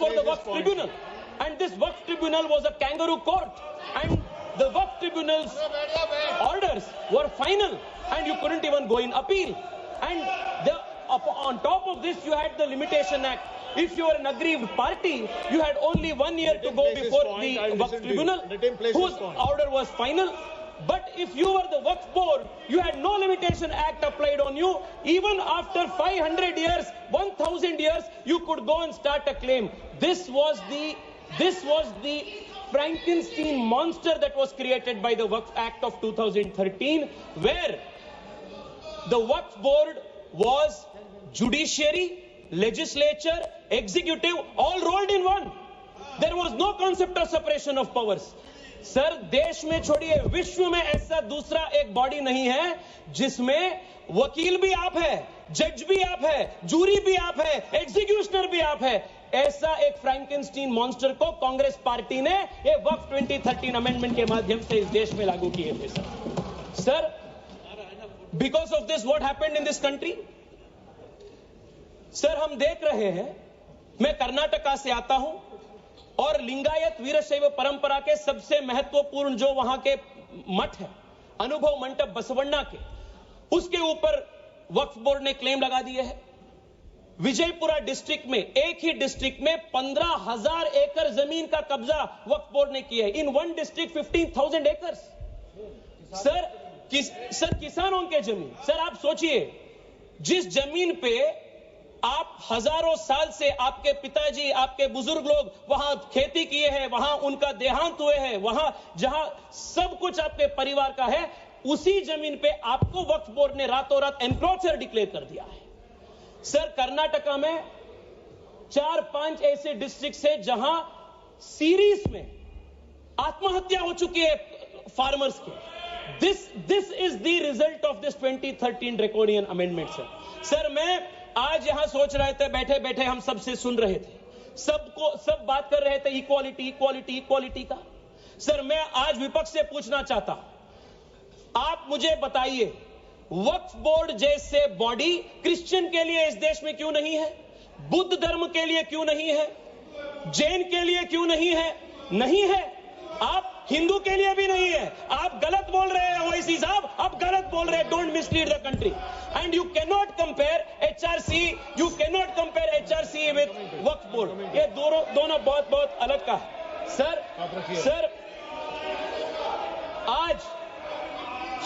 before the Waqf Tribunal, and this Waqf Tribunal was a kangaroo court, and the Waqf Tribunal's orders were final, and you couldn't even go in appeal. And on top of this, you had the Limitation Act. If you were an aggrieved party, you had only 1 year to go before the Waqf Tribunal, whose order was final. But if you were the Waqf Board, you had no Limitation Act applied on you. Even after 500 years, 1000 years, you could go and start a claim. This was the Frankenstein monster that was created by the Waqf Act of 2013, where the Waqf Board was judiciary, legislature, executive, all rolled in one. There was no concept of separation of powers. Sir, देश में छोड़िए, विश्व में ऐसा दूसरा एक body नहीं है जिसमें वकील भी आप है, जज भी आप है, जूरी भी आप है, एग्जीक्यूशनर भी आप है. ऐसा एक फ्रैंकेनस्टीन मॉन्स्टर को कांग्रेस पार्टी ने ये वक्फ 2013 अमेंडमेंट के माध्यम से इस देश में लागू किए थे. Sir, because of this what happened in this country? Sir, हम देख रहे हैं, मैं कर्नाटका से आता हूं और लिंगायत वीरशैव परंपरा के सबसे महत्वपूर्ण जो वहां के मठ है, अनुभव मंडप बसवण्णा के, उसके ऊपर वक्फ बोर्ड ने क्लेम लगा दिए हैं. विजयपुरा डिस्ट्रिक्ट में, एक ही डिस्ट्रिक्ट में 15,000 एकड़ जमीन का कब्जा वक्फ बोर्ड ने किया है. इन वन डिस्ट्रिक्ट 15,000 एकड़. सर, किसानों के जमीन. सर, आप सोचिए, जिस जमीन पे आप हजारों साल से आपके पिताजी, आपके बुजुर्ग लोग वहां खेती किए हैं, वहां उनका देहांत हुए हैं, वहां जहां सब कुछ आपके परिवार का है, उसी जमीन पे आपको वक्फ बोर्ड ने रातों रात एनक्रोचर डिक्लेयर कर दिया है. सर, कर्नाटका में 4-5 ऐसे डिस्ट्रिक्ट है जहां सीरीज में आत्महत्या हो चुकी है फार्मर्स के. This is the result of this 2013 draconian amendment. Sir, मैं आज यहां सोच रहे थे, बैठे बैठे हम सबसे सुन रहे थे, सब बात कर रहे थे इक्वालिटी इक्वालिटी इक्वालिटी का. सर, मैं आज विपक्ष से पूछना चाहता हूं, आप मुझे बताइए, वक्फ बोर्ड जैसे बॉडी क्रिश्चियन के लिए इस देश में क्यों नहीं है? बुद्ध धर्म के लिए क्यों नहीं है? जैन के लिए क्यों नहीं है? नहीं है. आप हिंदू के लिए भी नहीं है. आप गलत बोल रहे हैं ओवैसी साहब, आप गलत बोल रहे हैं. Don't mislead the country. And you can not compare HRC with Waqf board. ये दोनों बहुत बहुत अलग का है. सर, आज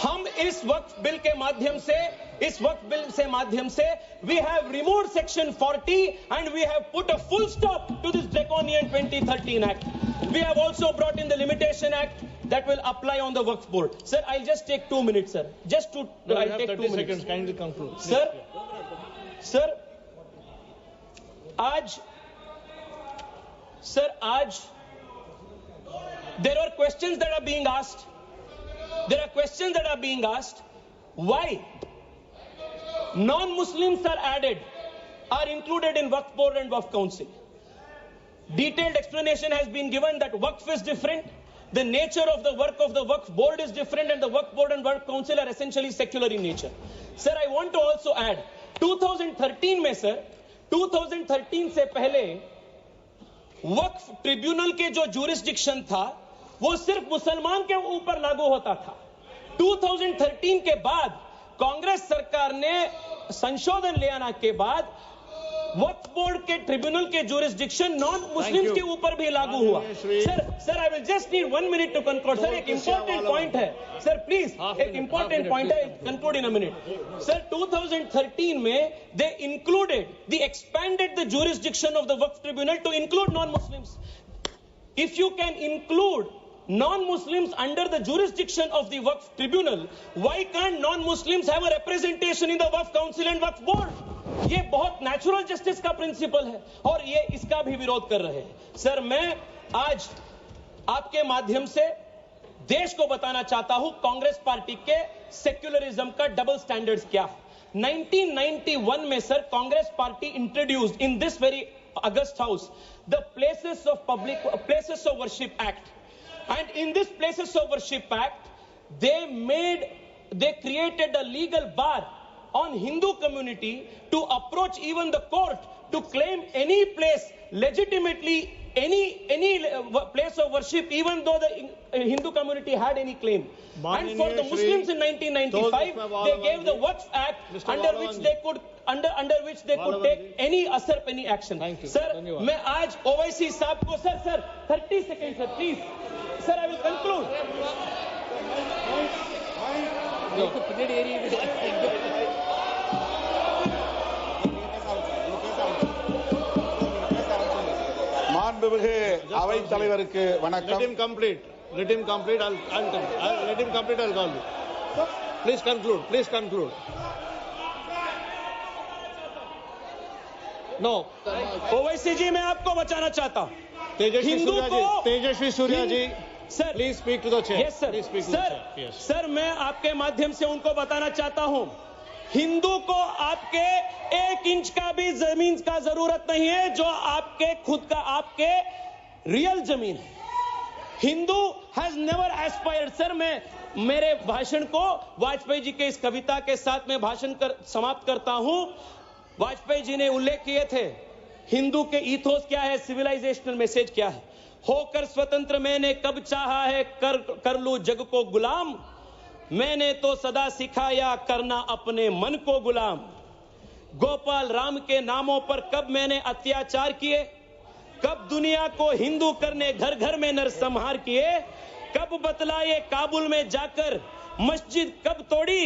हम इस वक्फ बिल के माध्यम से we have removed section 40 and we have put a full stop to this draconian 2013 act. We have also brought in the Limitation Act that will apply on the Waqf Board. Sir, I'll just take 2 minutes, sir. I'll take 2 minutes. Kindly conclude. Sir, आज there are questions that are being asked. Why non-Muslims are included in Waqf Board and Waqf Council? Detailed explanation has been given that Waqf is different, the nature of the work of the Waqf Board is different, and the Waqf Board and Waqf Council are essentially secular in nature. Sir, I want to also add, 2013 में sir, 2013 से पहले वक्फ tribunal के जो jurisdiction था वो सिर्फ मुसलमान के ऊपर लागू होता था. 2013 के बाद कांग्रेस सरकार ने संशोधन ले आने के बाद वक्फ बोर्ड के ट्रिब्यूनल के जुरिस्डिक्शन नॉन मुस्लिम्स के ऊपर भी लागू हुआ. Sir, I will just need 1 minute to conclude. Sir, एक इंपॉर्टेंट पॉइंट है. सर, प्लीज, एक इंपॉर्टेंट पॉइंट है. Conclude in a minute. Sir, 2013 में दे expanded the jurisdiction of the Waqf Tribunal to include non-Muslims. If you can include non-Muslims under the jurisdiction of the Waqf Tribunal, why can't non-Muslims have a representation in the Waqf Council and Waqf Board? ये बहुत natural justice का principal है और ये इसका भी विरोध कर रहे हैं. सर, मैं आज आपके माध्यम से देश को बताना चाहता हूं कांग्रेस पार्टी के सेक्युलरिज्म का डबल स्टैंडर्ड्स क्या है. 1991 में sir Congress party introduced in this very August house the places of worship act. And in this Places of Worship Act, they created a legal bar on Hindu community to approach even the court to claim any place legitimately, any place of worship, even though the Hindu community had any claim. And for the Muslims in 1995, they gave the Waqf Act under which they could take any usurp any action. Sir, मैं आज OIC साहब को sir 30 seconds sir, please. Sir, I will conclude. அவை தலைவருக்கு வணக்கம். Let him complete. I'll let him complete. I'll call you. Please conclude. No. OIC जी, मैं आपको बचाना चाहता हूँ. Tejasvi Surya ji, sir, please speak to the chair. Yes sir. Sir, मैं आपके माध्यम से उनको बताना चाहता हूँ, हिंदू को आपके 1 इंच का भी जमीन का जरूरत नहीं है, जो आपके खुद का आपके रियल जमीन है. Hindu has never aspired. Sir, मैं मेरे भाषण को वाजपेयी जी के इस कविता के साथ में समाप्त करता हूं. वाजपेयी जी ने उल्लेख किए थे, हिंदू के ईथोस क्या है, सिविलाइजेशनल मैसेज क्या है. होकर स्वतंत्र मैंने कब चाहा है, कर लूं जग को गुलाम. मैंने तो सदा सिखाया करना अपने मन को गुलाम. गोपाल राम के नामों पर कब मैंने अत्याचार किए, कब दुनिया को हिंदू करने घर घर में नरसंहार किए, कब बतलाए काबुल में जाकर मस्जिद कब तोड़ी.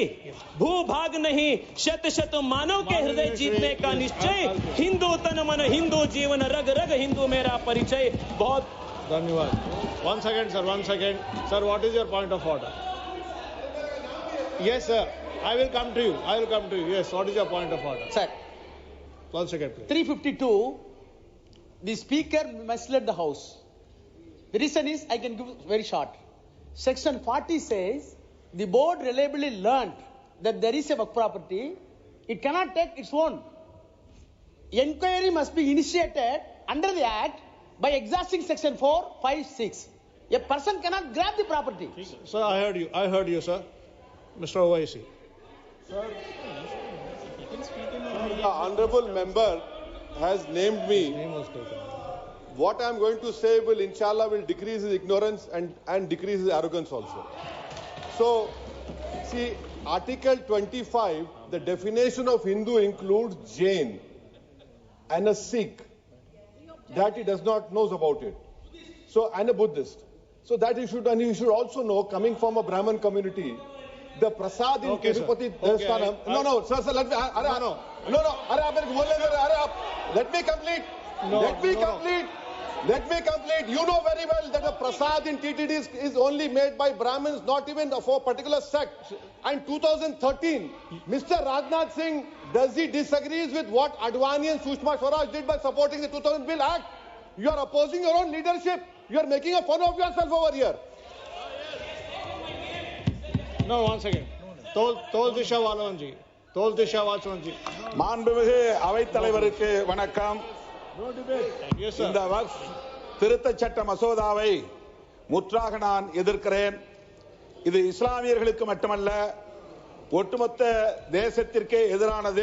भूभाग नहीं शत शत मानव के हृदय जीतने का निश्चय. हिंदू तन मन हिंदू जीवन रग रग हिंदू मेरा परिचय. बहुत धन्यवाद. One second, sir. What is your point of order? Yes, sir. I will come to you. Yes. What is your point of order? Sir. 1 second, please. 352. The speaker misled the house. The reason is, I can give very short. Section 40 says, the board reliably learned that there is a work property. It cannot take its own. Enquiry must be initiated under the Act by exhausting section 4, 5, 6. A person cannot grab the property. Sir, I heard you, sir. Mr. OIC. Sir, the honorable member has named me. Name was taken. What I am going to say will, inshallah, decrease his ignorance and decrease his arrogance also. So, see, Article 25, the definition of Hindu includes Jain and a Sikh, that he does not know about it. So, and a Buddhist. So that he should also know, coming from a Brahmin community, the prasad in Tirupati Devasthanam. No, sir, let me. Let me complete. Let me complete. You know very well that the prasad in TTD is only made by Brahmins, not even for a particular sect. And 2013, Mr. Rajnath Singh, does he disagrees with what Advani and Sushma Swaraj did by supporting the 2000 Bill Act? You are opposing your own leadership. You are making a fun of yourself over here. No, 1 second. Tol Disha Walwan ji. மாண்புமிகு அவைத் தலைவருக்கு வணக்கம். இந்த வக்ஃப் திருத்தச் சட்ட மசோதாவை முற்றாக நான் எதிர்க்கிறேன். இது இஸ்லாமியர்களுக்கு மட்டுமல்ல, ஒட்டுமொத்த தேசத்திற்கே எதிரானது.